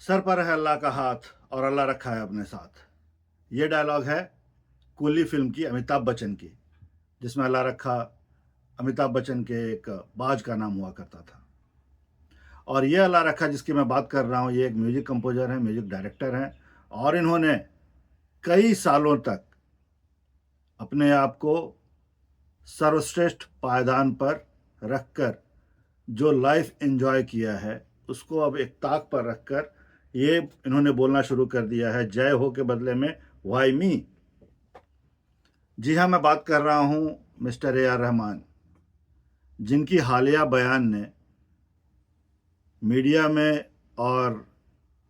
Sir पर है अल्लाह का हाथ और अल्लाह रखा है अपने साथ। ये डायलॉग है कूली फिल्म की, अमिताभ बच्चन की, जिसमें अल्लाह रखा अमिताभ बच्चन के एक बाज का नाम हुआ करता था। और ये अल्लाह रखा जिसकी मैं बात कर रहा हूँ, ये एक म्यूजिक कंपोजर हैं, म्यूजिक डायरेक्टर हैं, और इन्होंने कई सालों तक अपने आप को सर्वश्रेष्ठ पायदान पर रखकर जो लाइफ एंजॉय किया है, उसको अब एक ताक पर रखकर ये इन्होंने बोलना शुरू कर दिया है, जय हो के बदले में वाई मी। जी हाँ, मैं बात कर रहा हूँ मिस्टर ए आर रहमान, जिनकी हालिया बयान ने मीडिया में और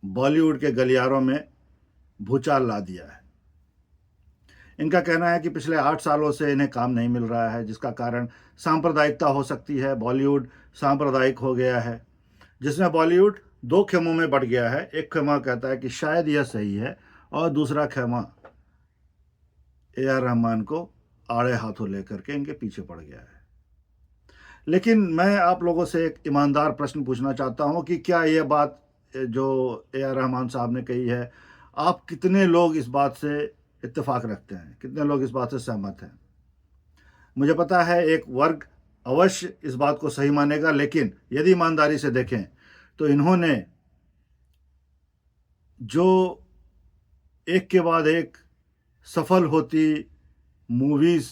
बॉलीवुड के गलियारों में भूचाल ला दिया है। इनका कहना है कि पिछले 8 सालों से इन्हें काम नहीं मिल रहा है, जिसका कारण सांप्रदायिकता हो सकती है। बॉलीवुड सांप्रदायिक हो गया है, जिसमें बॉलीवुड दो खेमों में बट गया है। एक खेमा कहता है कि शायद यह सही है, और दूसरा खेमा ए आर रहमान को आड़े हाथों लेकर के इनके पीछे पड़ गया है। लेकिन मैं आप लोगों से एक ईमानदार प्रश्न पूछना चाहता हूं कि क्या ये बात जो ए आर रहमान साहब ने कही है, आप कितने लोग इस बात से इत्तेफाक रखते हैं, कितने लोग इस बात से सहमत हैं? मुझे पता है एक वर्ग अवश्य इस बात को सही मानेगा, लेकिन यदि ईमानदारी से देखें तो इन्होंने जो एक के बाद एक सफल होती मूवीज़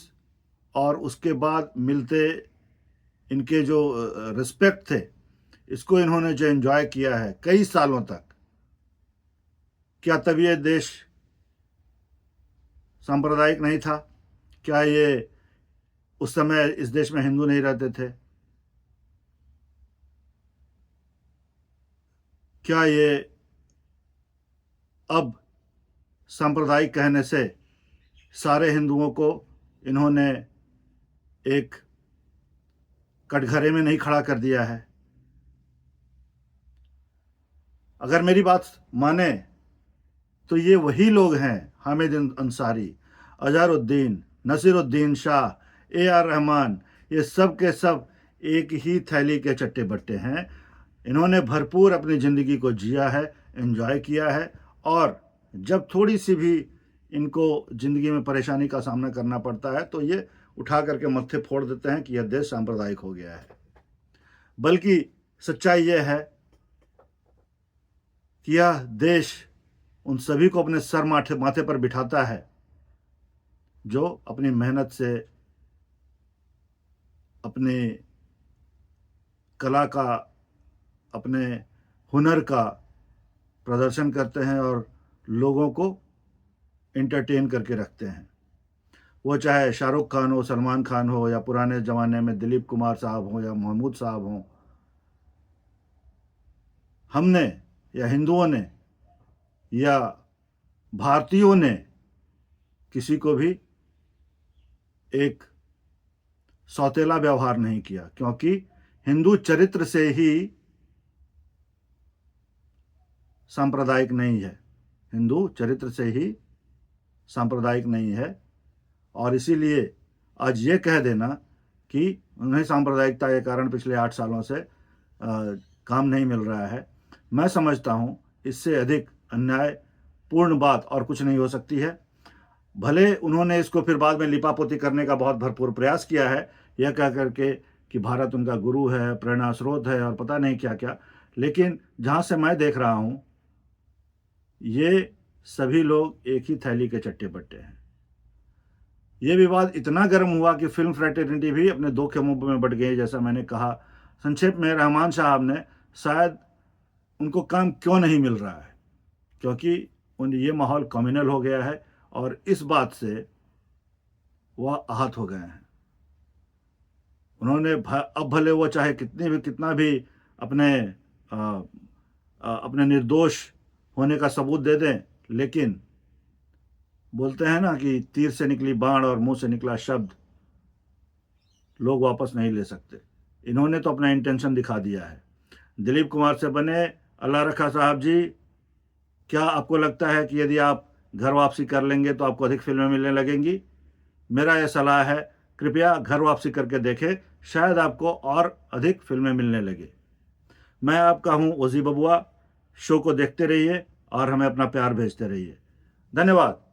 और उसके बाद मिलते इनके जो रिस्पेक्ट थे, इसको इन्होंने जो एंजॉय किया है कई सालों तक, क्या तब ये देश सांप्रदायिक नहीं था? क्या ये उस समय इस देश में हिंदू नहीं रहते थे? क्या ये अब सांप्रदायिक कहने से सारे हिंदुओं को इन्होंने एक कटघरे में नहीं खड़ा कर दिया है? अगर मेरी बात माने तो ये वही लोग हैं, हामिद अंसारी, अजहरुद्दीन, नसीरुद्दीन शाह, ए आर रहमान, ये सब के सब एक ही थैली के चट्टे बट्टे हैं। इन्होंने भरपूर अपनी ज़िंदगी को जिया है, एंजॉय किया है, और जब थोड़ी सी भी इनको ज़िंदगी में परेशानी का सामना करना पड़ता है तो ये उठा करके मत्थे फोड़ देते हैं कि यह देश सांप्रदायिक हो गया है। बल्कि सच्चाई यह है कि यह देश उन सभी को अपने सर माथे पर बिठाता है जो अपनी मेहनत से अपनी कला का, अपने हुनर का प्रदर्शन करते हैं और लोगों को एंटरटेन करके रखते हैं। वो चाहे शाहरुख खान हो, सलमान खान हो, या पुराने ज़माने में दिलीप कुमार साहब हों या महमूद साहब हों, हमने या हिंदुओं ने या भारतीयों ने किसी को भी एक सौतेला व्यवहार नहीं किया, क्योंकि हिंदू चरित्र से ही सांप्रदायिक नहीं है। हिंदू चरित्र से ही सांप्रदायिक नहीं है, और इसीलिए आज ये कह देना कि उन्हें सांप्रदायिकता के कारण पिछले 8 सालों से काम नहीं मिल रहा है, मैं समझता हूँ इससे अधिक अन्यायपूर्ण बात और कुछ नहीं हो सकती है। भले उन्होंने इसको फिर बाद में लिपापोती करने का बहुत भरपूर प्रयास किया है, यह कह करके कि भारत उनका गुरु है, प्रेरणा स्रोत है, और पता नहीं क्या क्या, लेकिन जहाँ से मैं देख रहा हूँ ये सभी लोग एक ही थैली के चट्टे बट्टे हैं। ये विवाद इतना गर्म हुआ कि फिल्म फ्रेटर्निटी भी अपने दो खेमों में बट गई। जैसा मैंने कहा, संक्षेप में, रहमान साहब ने शायद उनको काम क्यों नहीं मिल रहा है, क्योंकि उन ये माहौल कम्युनल हो गया है, और इस बात से वह आहत हो गए हैं। उन्होंने अब भले वो चाहे कितना भी अपने अपने निर्दोष होने का सबूत दे दें, लेकिन बोलते हैं ना कि तीर से निकली बाण और मुंह से निकला शब्द लोग वापस नहीं ले सकते। इन्होंने तो अपना इंटेंशन दिखा दिया है। दिलीप कुमार से बने अल्लाह रखा साहब जी, क्या आपको लगता है कि यदि आप घर वापसी कर लेंगे तो आपको अधिक फिल्में मिलने लगेंगी? मेरा यह सलाह है, कृपया घर वापसी करके देखें, शायद आपको और अधिक फिल्में मिलने लगे। मैं आपका हूँ ओजी बबुआ, शो को देखते रहिए और हमें अपना प्यार भेजते रहिए। धन्यवाद।